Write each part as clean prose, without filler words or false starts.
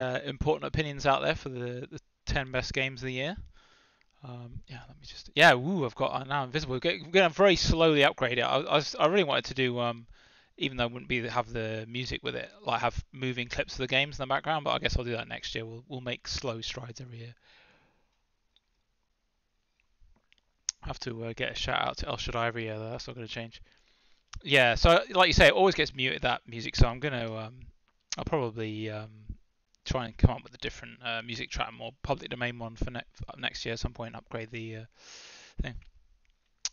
important opinions out there for the 10 best games of the year. Yeah, let me just. Yeah, woo! I've got now invisible. We're gonna very slowly upgrade it. I really wanted to do even though I wouldn't be have the music with it, like have moving clips of the games in the background. But I guess I'll do that next year. We'll make slow strides every year. I have to get a shout out to El Shaddai every year though. That's not going to change. Yeah, so like you say, it always gets muted that music. So I'm gonna I'll probably try and come up with a different music track, more public domain one for next year at some point. Upgrade the thing.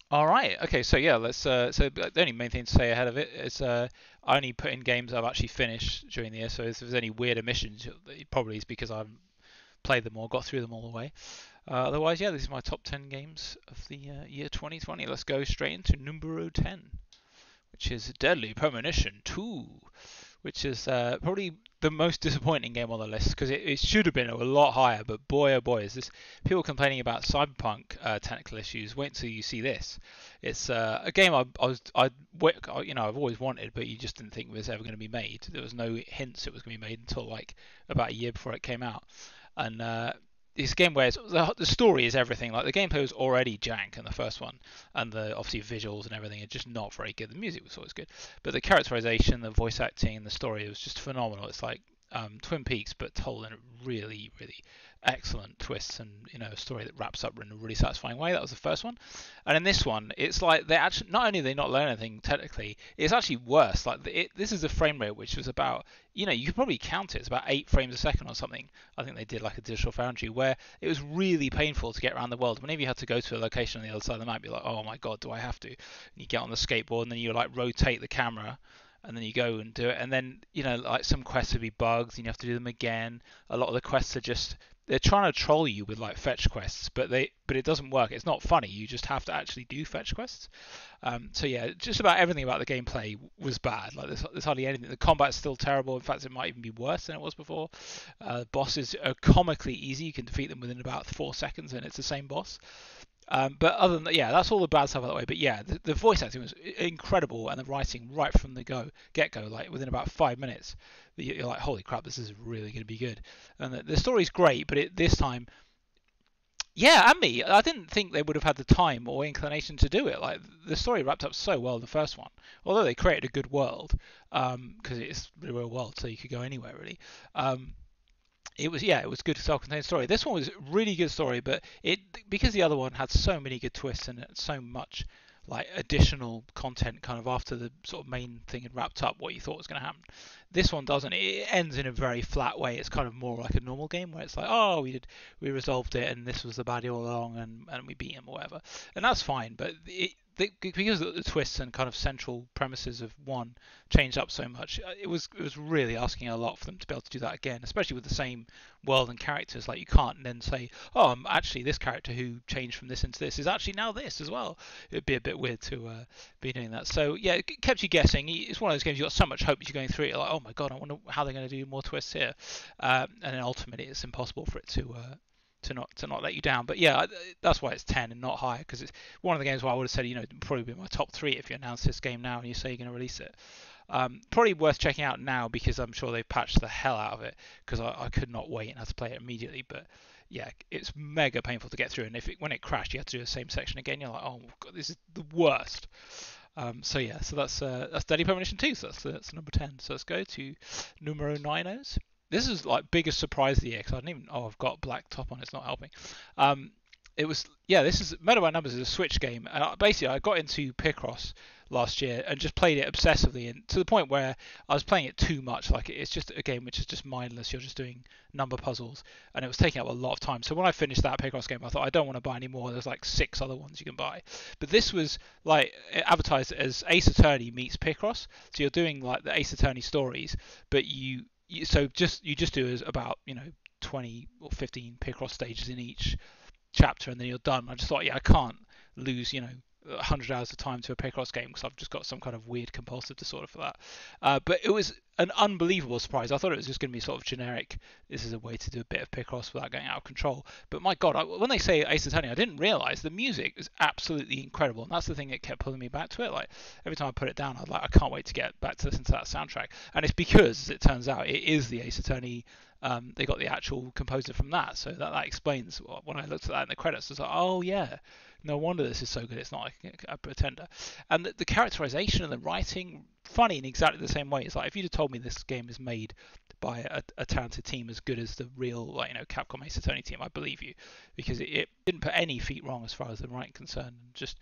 All right. Okay. So yeah, let's. So the only main thing to say ahead of it is I only put in games I've actually finished during the year. So if there's any weird omissions, it probably is because I've played them all, got through them all the way. Otherwise, yeah, this is my top 10 games of the year 2020. Let's go straight into numero 10, which is Deadly Premonition 2, which is probably the most disappointing game on the list because it should have been a lot higher. But boy, oh boy, is this people complaining about Cyberpunk technical issues. Wait until you see this. It's a game I've always wanted, but you just didn't think it was ever going to be made. There was no hints it was going to be made until like about a year before it came out, and it's a game where the story is everything. Like the gameplay was already jank in the first one, and the obviously visuals and everything are just not very good. The music was always good, but the characterization, the voice acting, and the story was just phenomenal. It's like Twin Peaks, but told in a really, really excellent twists, and a story that wraps up in a really satisfying way. That was the first one, and in this one, it's like they actually not only they not learn anything technically, it's actually worse. Like this is a frame rate which was about you could probably count it. It's about 8 frames a second or something. I think they did like a digital foundry where it was really painful to get around the world. Whenever you had to go to a location on the other side of the map, you're like, oh my god, do I have to? And you get on the skateboard and then you like rotate the camera and then you go and do it. And then like some quests would be bugs and you have to do them again. A lot of the quests are just they're trying to troll you with like fetch quests, but it doesn't work. It's not funny. You just have to actually do fetch quests. So yeah, just about everything about the gameplay was bad. Like there's hardly anything. The combat's still terrible. In fact, it might even be worse than it was before. Bosses are comically easy. You can defeat them within about 4 seconds, and it's the same boss. But other than that, yeah, that's all the bad stuff out of the way. But yeah, the voice acting was incredible, and the writing right from the get go, like within about 5 minutes, you're like, holy crap, this is really going to be good. And the story's great, but this time, yeah, and me, I didn't think they would have had the time or inclination to do it. Like the story wrapped up so well in the first one, although they created a good world, because it's the real world, so you could go anywhere really. It was good self-contained story. This one was a really good story, but it because the other one had so many good twists and so much like additional content kind of after the sort of main thing had wrapped up what you thought was going to happen. This one doesn't. It ends in a very flat way. It's kind of more like a normal game where it's like, oh, we resolved it and this was the baddie all along and we beat him or whatever, and that's fine. But because the twists and kind of central premises of one changed up so much, it was really asking a lot for them to be able to do that again, especially with the same world and characters. Like you can't then say, oh, actually this character who changed from this into this is actually now this as well. It'd be a bit weird to be doing that. So yeah, it kept you guessing. It's one of those games you got so much hope as you're going through it. You're like, oh my god, I wonder how they're going to do more twists here, and then ultimately it's impossible for it to not let you down. But yeah, that's why it's 10 and not higher, because it's one of the games where I would have said, probably be my top three if you announce this game now and you say you're going to release it. Probably worth checking out now because I'm sure they've patched the hell out of it, because I could not wait and had to play it immediately. But yeah, it's mega painful to get through, and when it crashed, you had to do the same section again. You're like, oh god, this is the worst. So yeah, so that's Deadly Premonition 2. So that's number 10. So let's go to numero ninos. This is like biggest surprise of the year because I didn't even. Oh, I've got black top on. It's not helping. It was This is Murder by Numbers is a Switch game, and basically I got into Picross last year and just played it obsessively, and to the point where I was playing it too much. Like it's just a game which is just mindless. You're just doing number puzzles, and it was taking up a lot of time. So when I finished that Picross game, I thought I don't want to buy any more. There's like 6 other ones you can buy, but this was like advertised as Ace Attorney meets Picross. So you're doing like the Ace Attorney stories, but you just do about 20 or 15 Picross stages in each chapter, and then you're done. I just thought, yeah, I can't lose 100 hours of time to a Picross game because I've just got some kind of weird compulsive disorder for that. But it was an unbelievable surprise. I thought it was just going to be sort of generic. This is a way to do a bit of Picross without going out of control. But my God, when they say Ace Attorney, I didn't realize the music is absolutely incredible, and that's the thing that kept pulling me back to it. Like every time I put it down, I can't wait to get back to listen to that soundtrack. And it's because, as it turns out, it is the Ace Attorney. They got the actual composer from that, so that explains when I looked at that in the credits. I was like, oh yeah, no wonder this is so good. It's not like a pretender. And the characterization and the writing, funny in exactly the same way. It's like if you'd have told me this game is made by a talented team as good as the real, Capcom Ace Attorney team, I believe you, because it didn't put any feet wrong as far as the writing concerned. Just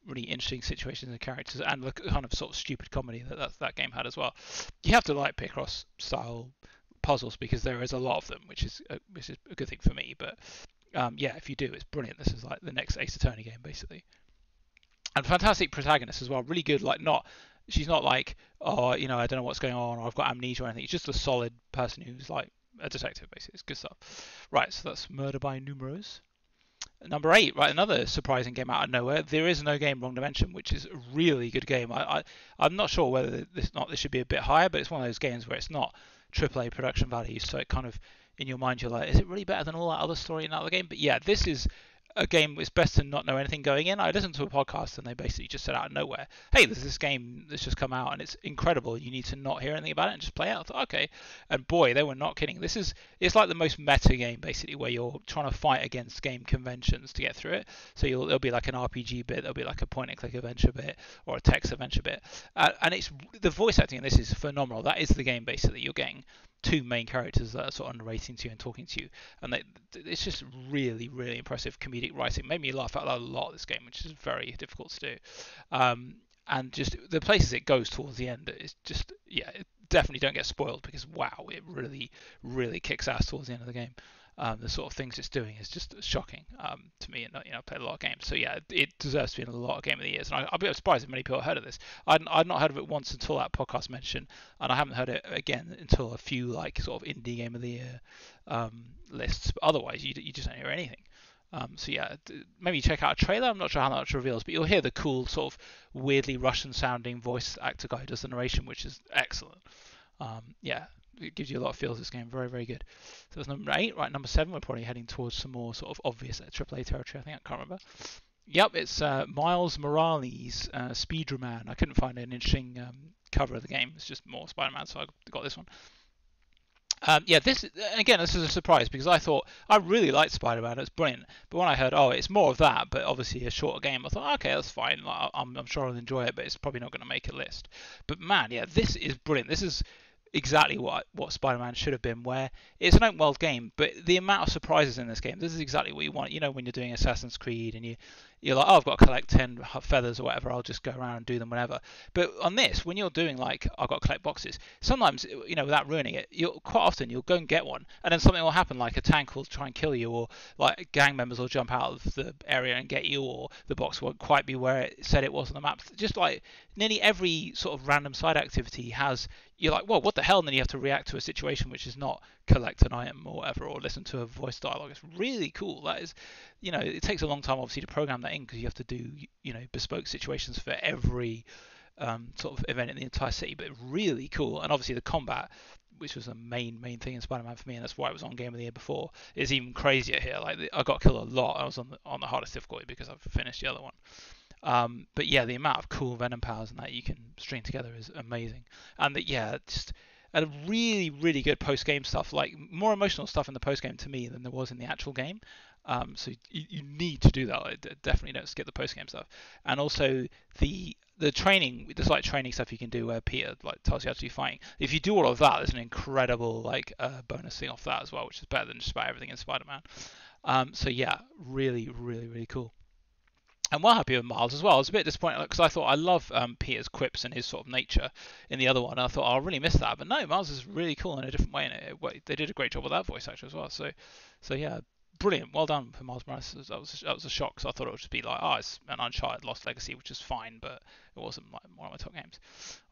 really interesting situations and characters, and the kind of sort of stupid comedy that game had as well. You have to like Picross style puzzles because there is a lot of them, which is a good thing for me. But yeah, if you do, it's brilliant. This is like the next Ace Attorney game, basically. And fantastic protagonist as well, really good. She's not like, oh, I don't know what's going on, or I've got amnesia or anything. It's just a solid person who's like a detective, basically. It's good stuff. Right, so that's Murder by Numeros. Number 8, right, another surprising game out of nowhere. There Is No Game, Wrong Dimension, which is a really good game. I'm not sure whether this should be a bit higher, but it's one of those games where it's not AAA production value, so it kind of, in your mind, you're like, is it really better than all that other story in that other game? But yeah, this is a game it's best to not know anything going in. I listened to a podcast and they basically just said out of nowhere, hey, there's this game that's just come out and it's incredible. You need to not hear anything about it and just play it. I thought, okay. And boy, they were not kidding. It's like the most meta game, basically, where you're trying to fight against game conventions to get through it. So there'll be like an RPG bit, there'll be like a point and click adventure bit, or a text adventure bit. And it's the voice acting in this is phenomenal. That is the game, basically. You're getting two main characters that are sort of narrating to you and talking to you, and it's just really, really impressive comedic writing. Made me laugh out loud a lot, this game, which is very difficult to do. And just the places it goes towards the end is just, yeah, definitely don't get spoiled, because wow, it really, really kicks ass towards the end of the game. The sort of things it's doing is just shocking to me, and I've played a lot of games, so yeah, it deserves to be in a lot of Game of the Years. And I'd be surprised if many people have heard of this. I'd not heard of it once until that podcast mention, and I haven't heard it again until a few like sort of indie Game of the Year lists. But otherwise, you just don't hear anything. So yeah, maybe check out a trailer. I'm not sure how much reveals, but you'll hear the cool sort of weirdly Russian-sounding voice actor guy who does the narration, which is excellent. Yeah, it gives you a lot of feels. This game, very, very good. So that's number 8. Right, number 7. We're probably heading towards some more sort of obvious AAA territory. I can't remember. Yep, it's Miles Morales, Speedman. I couldn't find an interesting cover of the game. It's just more Spider-Man, so I got this one. Yeah, this is a surprise, because I thought I really liked Spider-Man. It's brilliant. But when I heard, it's more of that, but obviously a shorter game, I thought, okay, that's fine. I'm sure I'll enjoy it, but it's probably not going to make a list. But man, yeah, this is brilliant. This is exactly what Spider-Man should have been, where it's an open world game, but the amount of surprises in this game, this is exactly what you want. When you're doing Assassin's Creed and you're like, I've got to collect 10 feathers or whatever, I'll just go around and do them whenever. But on this, when you're doing like, I've got to collect boxes, sometimes, without ruining it, quite often you'll go and get one, and then something will happen, like a tank will try and kill you, or like gang members will jump out of the area and get you, or the box won't quite be where it said it was on the map. Just like nearly every sort of random side activity has, you're like, well, what the hell? And then you have to react to a situation which is not collect an item or whatever, or listen to a voice dialogue. It's really cool. That is, it takes a long time obviously to program that in, because you have to do, bespoke situations for every sort of event in the entire city. But really cool. And obviously the combat, which was a main thing in Spider-Man for me, and that's why it was on Game of the Year before, is even crazier here. Like, I got killed a lot. I was on the hardest difficulty because I've finished the other one. But yeah, the amount of cool Venom powers and that you can string together is amazing. And just a really, really good post-game stuff, like more emotional stuff in the post-game to me than there was in the actual game. So you need to do that. Like, definitely don't skip the post-game stuff. And also the training, there's like training stuff you can do where Peter like tells you how to do fighting. If you do all of that, there's an incredible like bonus thing off that as well, which is better than just about everything in Spider-Man. So yeah, really, really, really cool. I'm well happy with Miles as well. I was a bit disappointed because I thought I love Peter's quips and his sort of nature in the other one. And I thought I'll really miss that, but no, Miles is really cool in a different way, and they did a great job with that voice actor as well. So yeah, brilliant. Well done for Miles Morales. That was a shock. So I thought it would just be like, it's an Uncharted Lost Legacy, which is fine, but it wasn't like one of my top games.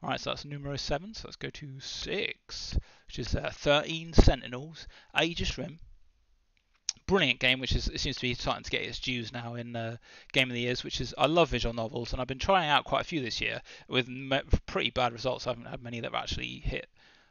All right, so that's numero 7. So let's go to 6, which is 13 Sentinels, Aegis Rim. Brilliant game, which it seems to be starting to get its dues now in Game of the Years, which is, I love visual novels, and I've been trying out quite a few this year with pretty bad results. I haven't had many that have actually hit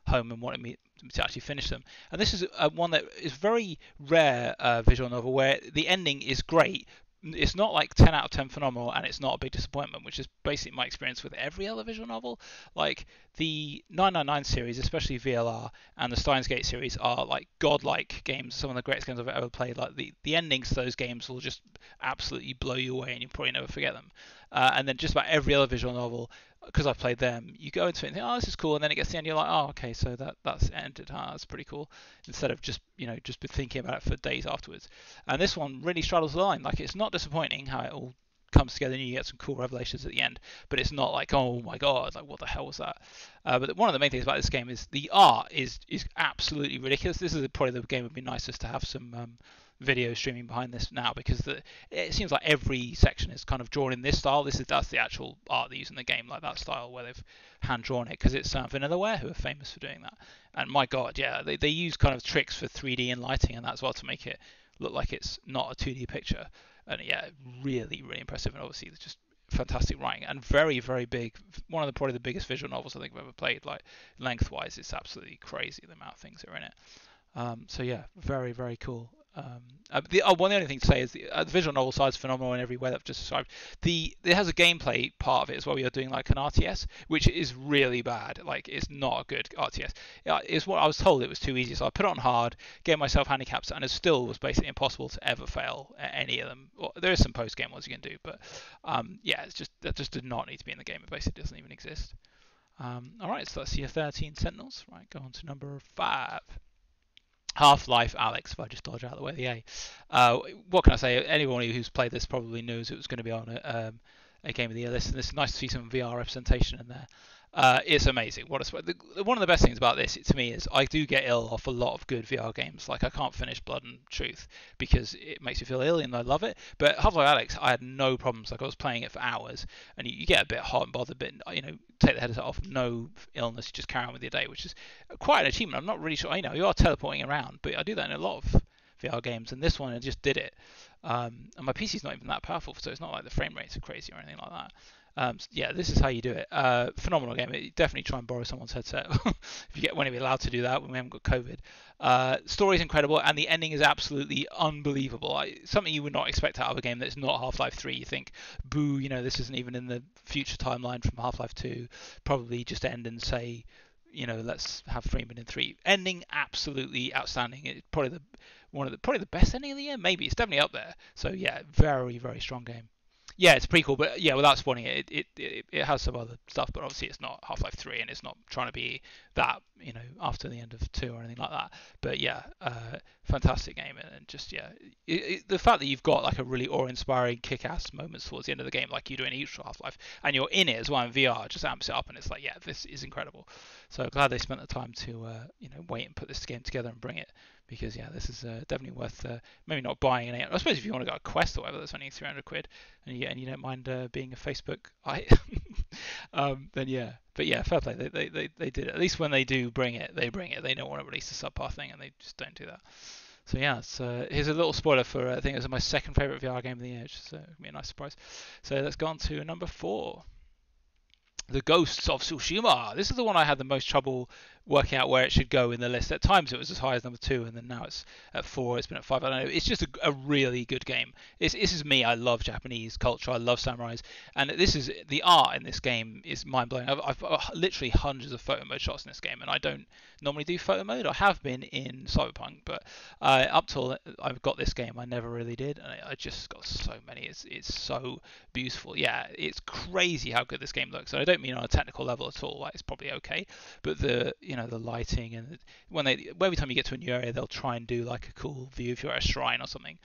home and wanted me to actually finish them. And this is one that is very rare visual novel where the ending is great. It's not like 10 out of 10 phenomenal, and it's not a big disappointment, which is basically my experience with every other visual novel. Like the 999 series, especially VLR, and the Steins Gate series are like godlike games, some of the greatest games I've ever played. Like the endings to those games will just absolutely blow you away, and you'll probably never forget them. And then just about every other visual novel, because I've played them, you go into it and think, oh, this is cool, and then it gets to the end, you're like, oh, okay, so that's ended, huh? That's pretty cool. Instead of just just be thinking about it for days afterwards. And this one really straddles the line. Like, it's not disappointing how it all comes together and you get some cool revelations at the end, but it's not like, oh my god, like what the hell was that? But one of the main things about this game is the art is absolutely ridiculous. This is probably the game would be nicest to have some video streaming behind this now, because it seems like every section is kind of drawn in this style. That's the actual art they use in the game, like that style where they've hand drawn it, because it's Vanillaware who are famous for doing that. And my god, yeah, they use kind of tricks for 3D and lighting and that as well to make it look like it's not a 2D picture. And yeah, really, really impressive. And obviously it's just fantastic writing and very, very big. One of probably the biggest visual novels I think I've ever played. Like lengthwise, it's absolutely crazy the amount of things that are in it. So yeah, very, very cool. The only thing to say is the visual novel side is phenomenal in every way that I've just described. It has a gameplay part of it as well. You're doing like an RTS, which is really bad. Like, it's not a good RTS. It's what I was told. It was too easy, so I put it on hard, gave myself handicaps, and it still was basically impossible to ever fail at any of them. Well, there is some post game ones you can do, but yeah, that just did not need to be in the game. It basically doesn't even exist. All right, so that's your 13 Sentinels. Right, go on to number 5. Half-Life Alex, if I just dodge out of the way of the A. What can I say? Anyone who's played this probably knows it was going to be on a Game of the Year list, and it's nice to see some VR representation in there. It's amazing. One of the best things about this, to me, is I do get ill off a lot of good VR games. Like, I can't finish Blood and Truth because it makes me feel ill, and I love it. But Half-Life Alex, I had no problems. Like, I was playing it for hours, and you get a bit hot and bothered, but take the headset off, no illness, you just carry on with your day, which is quite an achievement. I'm not really sure. You are teleporting around, but I do that in a lot of VR games, and this one I just did it. And my PC's not even that powerful, so it's not like the frame rates are crazy or anything like that. Yeah, this is how you do it. Phenomenal game. Definitely try and borrow someone's headset if you get when you're allowed to do that when we haven't got COVID. Story's incredible, and the ending is absolutely unbelievable. Something you would not expect out of a game that's not Half-Life 3. You think, boo, this isn't even in the future timeline from Half-Life 2. Probably just end and say, let's have Freeman in 3. Ending absolutely outstanding. It's probably probably the best ending of the year. Maybe it's definitely up there. So yeah, very, very strong game. Yeah, it's pretty cool, but yeah, without spoiling it, it has some other stuff, but obviously it's not Half-Life 3, and it's not trying to be that, after the end of 2 or anything like that. But yeah, fantastic game, and just, yeah, the fact that you've got like a really awe-inspiring, kick-ass moments towards the end of the game, like you do in each Half-Life, and you're in it as well in VR, just amps it up, and it's like, yeah, this is incredible. So glad they spent the time to, wait and put this game together and bring it. Because yeah, this is definitely worth maybe not buying it. I suppose if you want to go a Quest or whatever, that's only 300 quid, and you don't mind being a Facebook then yeah. But yeah, fair play. They did it. At least when they do bring it, they bring it. They don't want to release a subpar thing, and they just don't do that. So yeah, here's a little spoiler for I think it was my second favorite VR game of the year, which is gonna be a nice surprise. So let's go on to number 4. The Ghosts of Tsushima. This is the one I had the most trouble working out where it should go in the list. At times it was as high as number 2, and then now it's at 4. It's been at 5. I don't know. It's just a really good game. This is me. I love Japanese culture. I love samurais, and the art in this game is mind blowing. I've literally hundreds of photo mode shots in this game, and I don't normally do photo mode. I have been in Cyberpunk, but up till I've got this game, I never really did, and I just got so many. It's so beautiful. Yeah, it's crazy how good this game looks. And I don't mean on a technical level at all. Like, it's probably okay, but the lighting, and every time you get to a new area, they'll try and do like a cool view if you're at a shrine or something.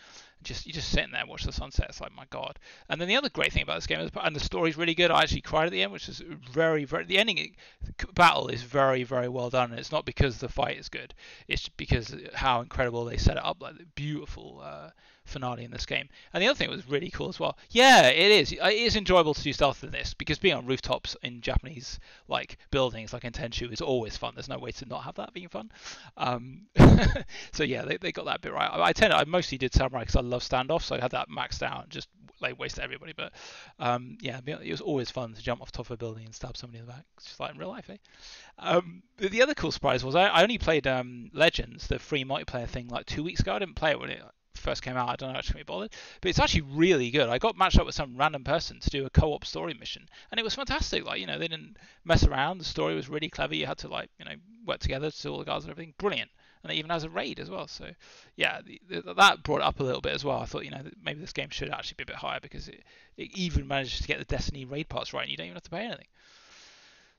You're just sitting there and watch the sunset. It's like, my god. And then the other great thing about this game is, and the story's really good. I actually cried at the end, which is very, very. The ending battle is very, very well done. And it's not because the fight is good. It's because how incredible they set it up. Like the beautiful finale in this game. And the other thing that was really cool as well. Yeah, it is. It is enjoyable to do stealth in this, because being on rooftops in Japanese like buildings like in Tenchu is always fun. There's no way to not have that being fun. So yeah, they got that bit right. I mostly did samurai because I love standoff, so I had that maxed out and just laid waste to everybody. But yeah, it was always fun to jump off the top of a building and stab somebody in the back, just like in real life. But the other cool surprise was I only played Legends, the free multiplayer thing, like 2 weeks ago. I didn't play it when it first came out. I don't know actually bothered, but it's actually really good. I got matched up with some random person to do a co-op story mission, and it was fantastic. Like, they didn't mess around. The story was really clever. You had to work together to do all the guards and everything. Brilliant. And it even has a raid as well. So yeah, that brought it up a little bit as well. I thought maybe this game should actually be a bit higher, because it even manages to get the Destiny raid parts right, and you don't even have to pay anything.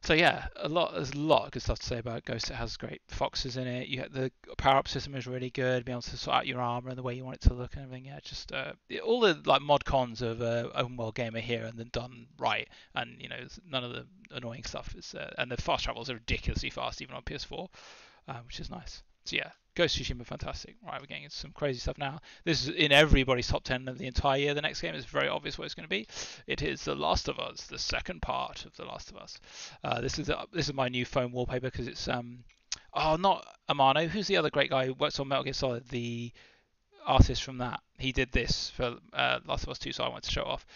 So yeah, there's a lot of good stuff to say about Ghost. It has great foxes in it. The power-up system is really good. Being able to sort out your armor and the way you want it to look and everything. Yeah, just all the mod cons of open world game are here and then done right. And none of the annoying stuff is. And the fast travels are ridiculously fast even on PS4, which is nice. So yeah, Ghost of Tsushima, fantastic. Right, we're getting into some crazy stuff now. This is in everybody's top 10 of the entire year. The next game is very obvious what it's going to be. It is The Last of Us, the second part of The Last of Us. This is my new phone wallpaper, because it's not Amano. Who's the other great guy who works on Metal Gear Solid? The artist from that. He did this for Last of Us 2, so I wanted to show it off.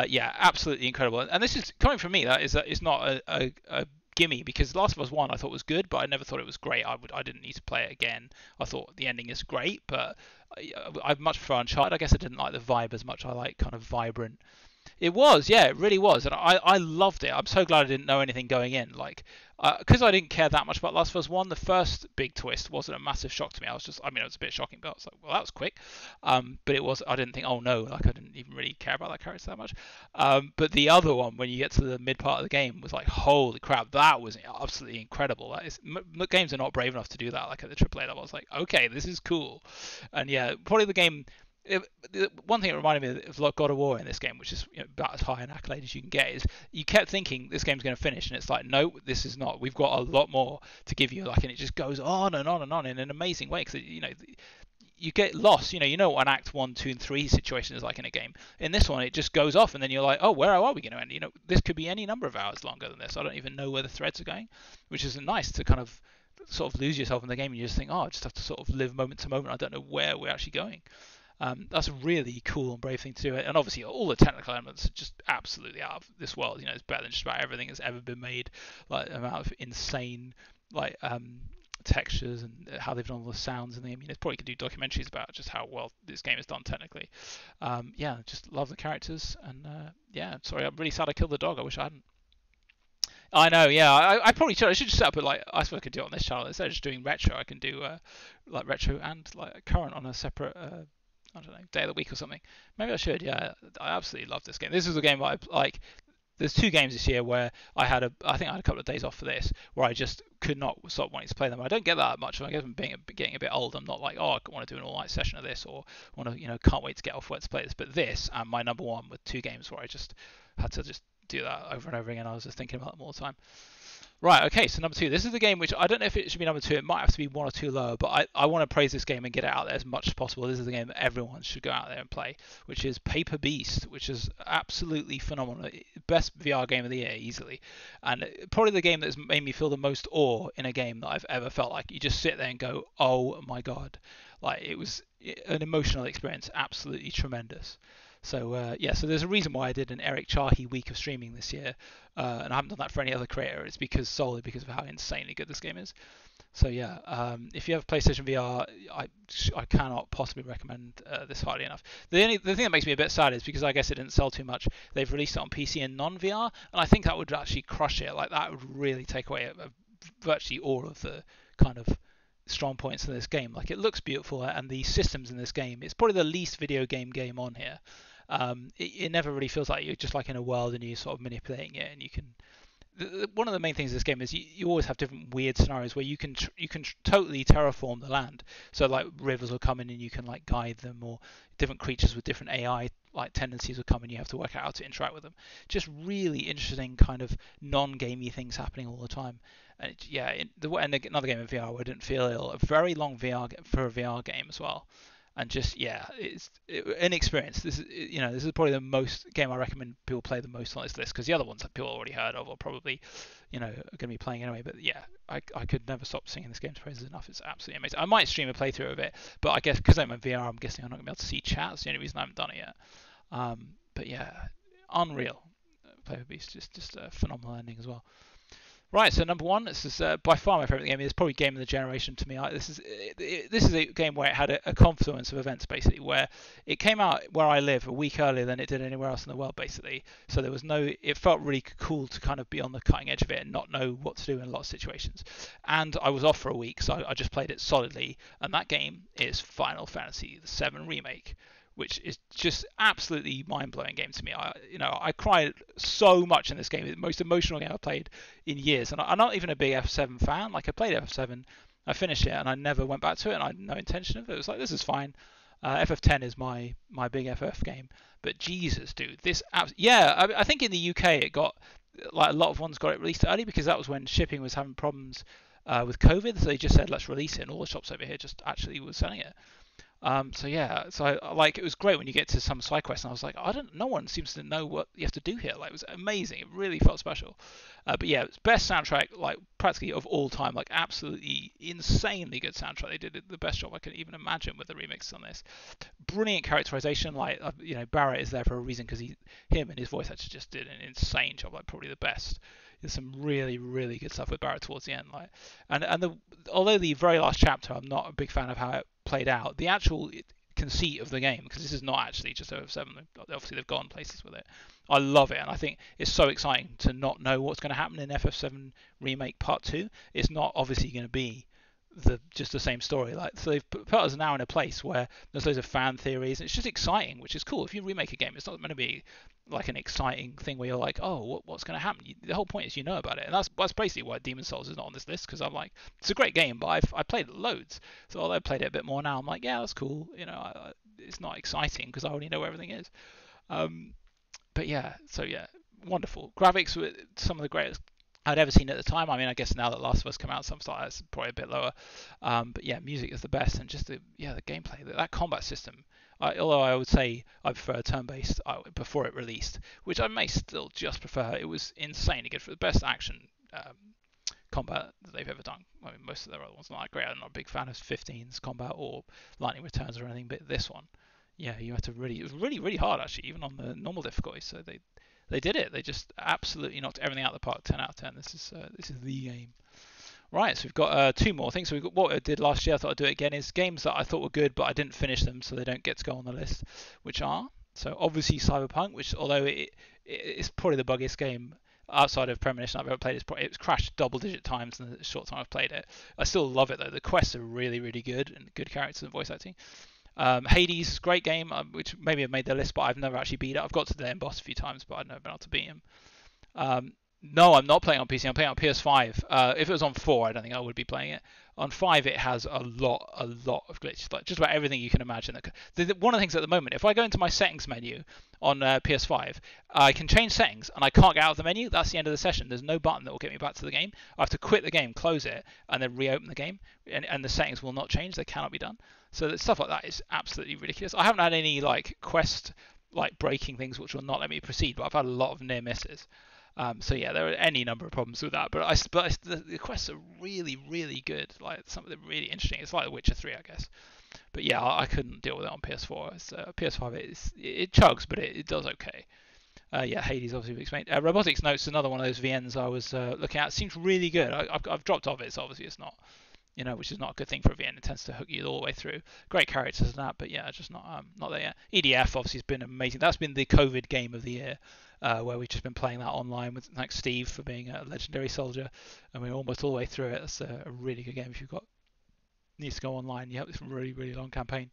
Yeah, absolutely incredible. And this is coming from me. That it's not a gimme, because Last of Us 1 I thought was good, but I never thought it was great. I didn't need to play it again. I thought the ending is great, but I much prefer Uncharted. I guess I didn't like the vibe as much. I like kind of vibrant. It was, yeah, it really was, and I loved it. I'm so glad I didn't know anything going in, because I didn't care that much about Last of Us 1. The first big twist wasn't a massive shock to me. It was a bit shocking, but I was like, well, that was quick. But it was, I didn't think, oh no, I didn't even really care about that character that much. But the other one, when you get to the mid part of the game, was like, holy crap, that was absolutely incredible. Games are not brave enough to do that, like at the AAA level. I was like, okay, this is cool. And yeah, probably the game. One thing it reminded me of God of War in this game, which is about as high an accolade as you can get, is you kept thinking this game's going to finish, and it's like, no, this is not. We've got a lot more to give you, and it just goes on and on and on in an amazing way, because you get lost. You know what an Act 1, 2, and 3 situation is like in a game. In this one, it just goes off, and then you're like, oh, where are we going to end? This could be any number of hours longer than this. I don't even know where the threads are going, which is nice to kind of sort of lose yourself in the game, and you just think, oh, I just have to sort of live moment to moment. I don't know where we're actually going. That's a really cool and brave thing to do. And obviously, all the technical elements are just absolutely out of this world. It's better than just about everything that's ever been made. Like the amount of insane textures and how they've done all the sounds in the game. It's probably could do documentaries about just how well this game is done technically. Yeah, just love the characters. And yeah, sorry, I'm really sad I killed the dog. I wish I hadn't. I know, yeah. I probably should. I should just set up I suppose I could do it on this channel instead of just doing retro. I can do retro and current on a separate. I don't know, day of the week or something. Maybe I should. Yeah, I absolutely love this game. This is a game I like. There's 2 games this year where I think I had a couple of days off for this, where I just could not stop wanting to play them. I don't get that much. I guess I'm getting a bit old. I'm not like, oh, I want to do an all-night session of this, or want to, can't wait to get off work to play this. But this and my number one with 2 games where I just had to just do that over and over again. I was just thinking about them all the time. Right, okay, so number 2. This is the game which I don't know if it should be number 2. It might have to be 1 or 2 lower, but I want to praise this game and get it out there as much as possible. This is the game that everyone should go out there and play, which is Paper Beast, which is absolutely phenomenal. Best VR game of the year, easily. And probably the game that's made me feel the most awe in a game that I've ever felt like. You just sit there and go, oh my god. It was an emotional experience, absolutely tremendous. So yeah, so there's a reason why I did an Eric Chahi week of streaming this year, and I haven't done that for any other creator. It's solely because of how insanely good this game is. So yeah, if you have PlayStation VR, I cannot possibly recommend this highly enough. The thing that makes me a bit sad is because I guess it didn't sell too much. They've released it on PC and non-VR, and I think that would actually crush it. That would really take away virtually all of the kind of strong points in this game. It looks beautiful, and the systems in this game, it's probably the least video game on here. It never really feels like you're just in a world and you're sort of manipulating it, and you can. One of the main things of this game is you always have different weird scenarios where you can totally terraform the land. So rivers will come in and you can guide them, or different creatures with different AI tendencies will come and you have to work out how to interact with them. Just really interesting kind of non-gamey things happening all the time. And another game in VR where I didn't feel ill. A very long VR for a VR game as well. And just it's an experience. This is probably the most game I recommend people play the most on this list, because the other ones that people already heard of or probably are going to be playing anyway. But yeah, I could never stop singing this game's praises enough. It's absolutely amazing. I might stream a playthrough of it, but I guess because I'm in VR, I'm guessing I'm not going to be able to see chat. That's the only reason I haven't done it yet. But yeah, unreal. Play Beast, just a phenomenal ending as well. Right, so number one, this is by far my favourite game. It's probably game of the generation to me. This is a game where it had a confluence of events, basically, where it came out where I live a week earlier than it did anywhere else in the world, basically. So there was no, it felt really cool to kind of be on the cutting edge of it and not know what to do in a lot of situations. And I was off for a week, so I just played it solidly. And that game is Final Fantasy VII Remake, which is just absolutely mind-blowing game to me. I cried so much in this game. It's the most emotional game I've played in years. And I'm not even a big FF7 fan. Like, I played FF7, I finished it, and I never went back to it, and I had no intention of it. It was like, this is fine. FF10 is my big FF game. But Jesus, dude, I think in the UK it got, like, a lot of ones got it released early because that was when shipping was having problems with COVID. So they just said, let's release it, and all the shops over here just actually were selling it. It was great when you get to some side quests, and I was like, no one seems to know what you have to do here. Like, it was amazing. It really felt special. But yeah, it's best soundtrack, like, practically of all time. Like, absolutely insanely good soundtrack. They did the best job I can even imagine with the remix on this. Brilliant characterization. Like, Barrett is there for a reason because him and his voice actor just did an insane job. Like, probably the best. There's some really, really good stuff with Barrett towards the end. Like, although the very last chapter, I'm not a big fan of how it played out. The actual conceit of the game, because this is not actually just FF7. Obviously, they've gone places with it. I love it, and I think it's so exciting to not know what's going to happen in FF7 Remake Part 2. It's not obviously going to be just the same story. Like, so they've put us now in a place where there's loads of fan theories, and it's just exciting, which is cool. If you remake a game, it's not meant to be like an exciting thing where you're like, oh, what's going to happen? The whole point is you know about it, and that's basically why Demon's Souls is not on this list, because I'm like, it's a great game, but I played it loads. So although I played it a bit more now, I'm like, yeah, that's cool. It's not exciting because I already know where everything is. But yeah, so yeah, wonderful graphics were some of the greatest I'd ever seen at the time. I mean, I guess now that Last of Us come out, some style it's probably a bit lower. But yeah, music is the best, and just the gameplay, that combat system. Although I would say I prefer turn-based before it released, which I may still just prefer. It was insanely good for the best action combat that they've ever done. I mean, most of their other ones are not that great. I'm not a big fan of 15's combat or Lightning Returns or anything, but this one, yeah, you have to it was really, really hard actually, even on the normal difficulty. So they did it. They just absolutely knocked everything out of the park. 10 out of 10. This is the game. Right, so we've got two more things. So we've got what I did last year. I thought I'd do it again. Is games that I thought were good, but I didn't finish them, so they don't get to go on the list. Which are so obviously Cyberpunk, which although it's probably the buggiest game outside of Premonition I've ever played. It's crashed double-digit times in the short time I've played it. I still love it though. The quests are really, really good, and good characters and voice acting. Hades, great game, which maybe have made the list, but I've never actually beat it. I've got to the end boss a few times, but I've never been able to beat him. No, I'm not playing on PC. I'm playing on PS5. If it was on 4, I don't think I would be playing it. On 5, it has a lot of glitches, like just about everything you can imagine. One of the things at the moment, if I go into my settings menu on PS5, I can change settings, and I can't get out of the menu. That's the end of the session. There's no button that will get me back to the game. I have to quit the game, close it, and then reopen the game, and the settings will not change. They cannot be done. So stuff like that is absolutely ridiculous. I haven't had any quest breaking things which will not let me proceed, but I've had a lot of near misses. So yeah, there are any number of problems with that, but the quests are really, really good. Like, some of them really interesting. It's like The Witcher 3, I guess. But yeah, I couldn't deal with it on PS4. PS5 it chugs, but it does okay. Yeah, Hades obviously we explained. Robotics Notes, another one of those VNs I was looking at. Seems really good. I've dropped off it, so obviously it's not, which is not a good thing for a VN. It tends to hook you all the way through. Great characters and that, but yeah, just not there yet. EDF obviously has been amazing. That's been the COVID game of the year. Where we've just been playing that online with thanks Steve for being a legendary soldier, and we're almost all the way through it. It's a really good game if needs to go online. Yeah, it's a really, really long campaign.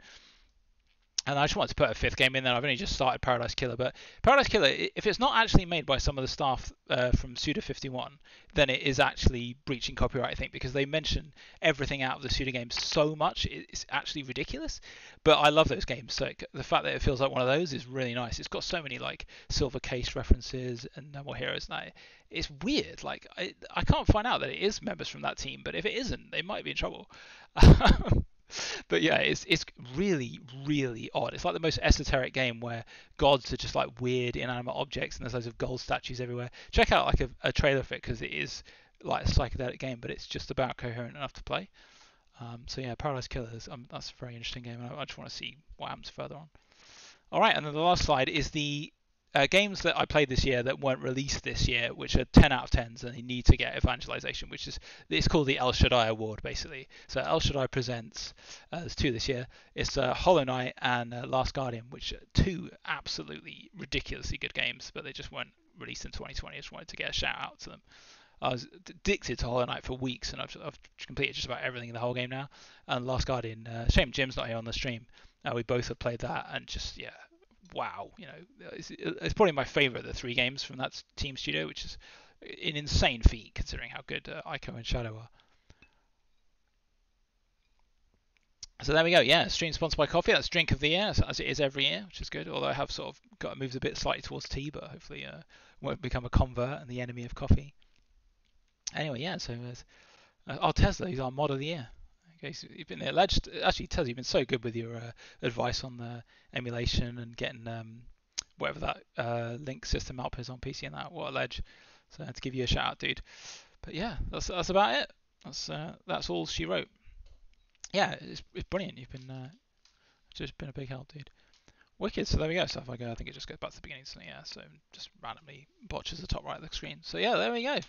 And I just wanted to put a fifth game in there. I've only just started Paradise Killer, but Paradise Killer, if it's not actually made by some of the staff from Suda51, then it is actually breaching copyright, I think, because they mention everything out of the Suda games so much, it's actually ridiculous. But I love those games, so the fact that it feels like one of those is really nice. It's got so many Silver Case references and No More Heroes, and it's weird. I can't find out that it is members from that team, but if it isn't, they might be in trouble. But yeah, it's really, really odd. It's like the most esoteric game where gods are just like weird inanimate objects, and there's loads of gold statues everywhere. Check out a trailer for it, because it is like a psychedelic game, but it's just about coherent enough to play. So yeah, Paradise Killers, that's a very interesting game, and I just want to see what happens further on. All right, and then the last slide is the games that I played this year that weren't released this year, which are 10 out of 10s, and you need to get evangelization, which is it's called the El Shaddai Award basically. So El Shaddai presents there's 2 this year. It's Hollow Knight and Last Guardian, which are 2 absolutely ridiculously good games, but they just weren't released in 2020. I just wanted to get a shout out to them. I was addicted to Hollow Knight for weeks, and I've completed just about everything in the whole game now. And Last Guardian, shame Jim's not here on the stream. We both have played that, and just wow, it's probably my favourite of the 3 games from that team studio, which is an insane feat considering how good Ico and Shadow are. So there we go. Yeah, stream sponsored by coffee. That's drink of the year, as it is every year, which is good. Although I have sort of got to move a bit slightly towards tea, but hopefully won't become a convert and the enemy of coffee. Anyway, yeah. So Tesla, he's our mod of the year. Okay, so you've been alleged. Actually, Tesla, you've been so good with your advice on the emulation and getting whatever that link system up is on PC and that. What a ledge! So I had to give you a shout out, dude. But yeah, that's about it. That's all she wrote. Yeah, it's brilliant. You've been just been a big help, dude. Wicked. So there we go. So if I go, I think it just goes back to the beginning. So yeah, so just randomly botches the top right of the screen. So yeah, there we go.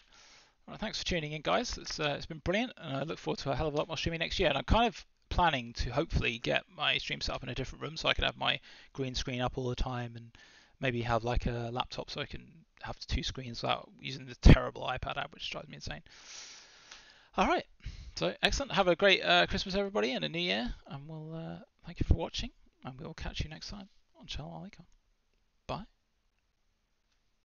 Well, thanks for tuning in, guys. It's been brilliant, and I look forward to a hell of a lot more streaming next year. And I'm kind of planning to hopefully get my stream set up in a different room so I can have my green screen up all the time, and maybe have like a laptop so I can have 2 screens without using the terrible iPad app, which drives me insane. All right, so excellent. Have a great Christmas, everybody, and a New Year, and we'll thank you for watching, and we'll catch you next time on Shalom Alaikum. Bye.